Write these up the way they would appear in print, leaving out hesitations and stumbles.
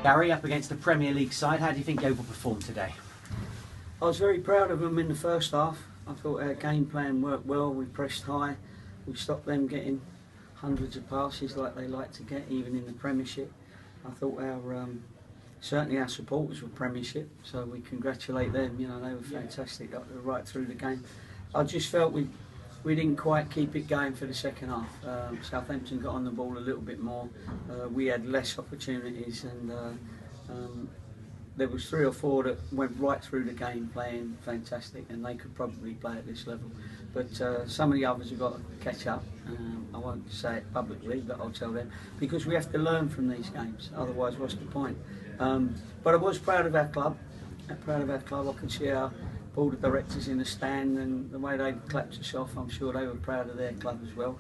Gary, up against the Premier League side, how do you think Yeovil performed today? I was very proud of them in the first half. I thought our game plan worked well. We pressed high. We stopped them getting hundreds of passes like they like to get, even in the Premiership. I thought certainly our supporters were Premiership, so we congratulate them. You know, they were fantastic right through the game. I just felt we didn't quite keep it going for the second half. Southampton got on the ball a little bit more. We had less opportunities, and there was 3 or 4 that went right through the game playing fantastic, and they could probably play at this level. But some of the others have got to catch up. I won't say it publicly, but I'll tell them, because we have to learn from these games. Otherwise, what's the point? But I was proud of our club. I can see our board of directors in the stand, and the way they clapped us off, I'm sure they were proud of their club as well.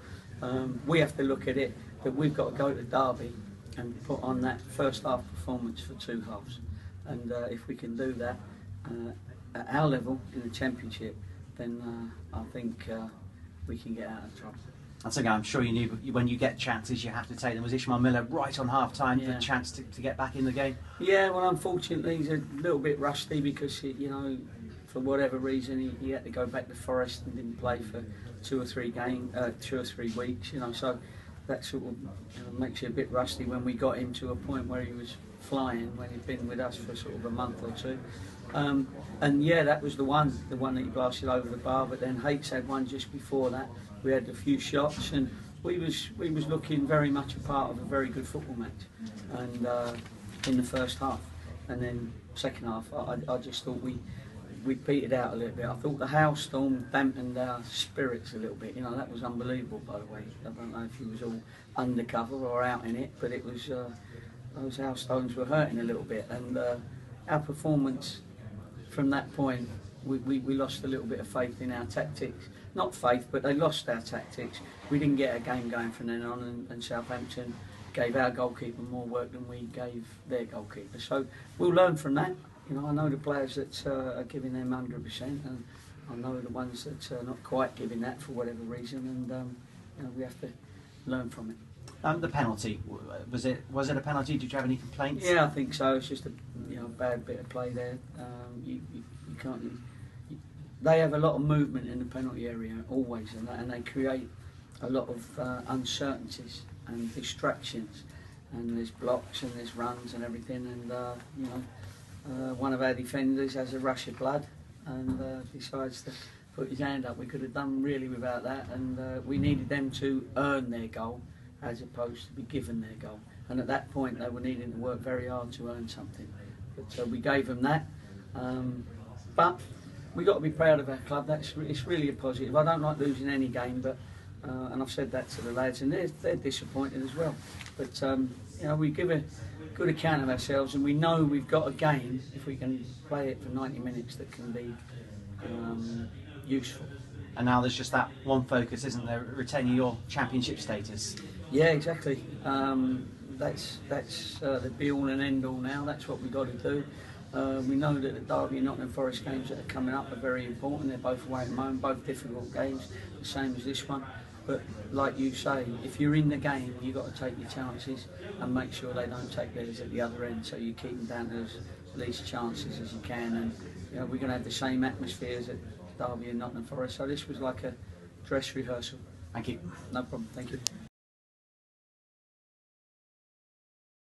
We have to look at it that we've got to go to Derby and put on that first half performance for 2 halves. And if we can do that at our level in the Championship, then I think we can get out of trouble. That's okay, I'm sure you knew when you get chances you have to take them. Was Ishmael Miller right on half-time for a chance to get back in the game? Yeah, well, unfortunately he's a little bit rusty because, you know, for whatever reason he had to go back to Forest and didn't play for 2 or 3 weeks, you know, so that sort of makes you a bit rusty when we got him to a point where he was flying, when he'd been with us for sort of a month or 2. And yeah, that was the one that he blasted over the bar, but then Hates had one just before that. We had a few shots, and we was looking very much a part of a very good football match, and in the first half. And then second half, I just thought we petered out a little bit. I thought the hailstorm dampened our spirits a little bit. You know, that was unbelievable, by the way. I don't know if he was all undercover or out in it, but it was those hailstones were hurting a little bit, and our performance from that point, we lost a little bit of faith in our tactics. Not faith, but they lost our tactics. We didn't get a game going from then on, and Southampton gave our goalkeeper more work than we gave their goalkeeper. So we'll learn from that. You know, I know the players that are giving them 100%, and I know the ones that are not quite giving that for whatever reason, and you know, we have to learn from it. The penalty, was it a penalty? Did you have any complaints? Yeah, I think so. It's just a bad bit of play there. You can't. They have a lot of movement in the penalty area always, and they create a lot of uncertainties and distractions. And there's blocks and there's runs and everything. And you know, one of our defenders has a rush of blood and decides to put his hand up. We could have done really without that, and we needed them to earn their goal as opposed to be given their goal. And at that point, they were needing to work very hard to earn something. But we gave them that. But we've got to be proud of our club. It's really a positive. I don't like losing any game, but and I've said that to the lads, and they're disappointed as well. But you know, we give a good account of ourselves, and we know we've got a game, if we can play it for 90 minutes, that can be useful. And now there's just that one focus, isn't there? Retaining your Championship status. Yeah, exactly. That's the be-all and end-all now. That's what we've got to do. We know that the Derby and Nottingham Forest games that are coming up are very important. They're both away at home, both difficult games, the same as this one. But like you say, if you're in the game, you've got to take your chances and make sure they don't take theirs at the other end, so you keep them down to as least chances as you can. And you know, we're going to have the same atmospheres at Derby and Nottingham Forest, so this was like a dress rehearsal. Thank you. No problem, thank you.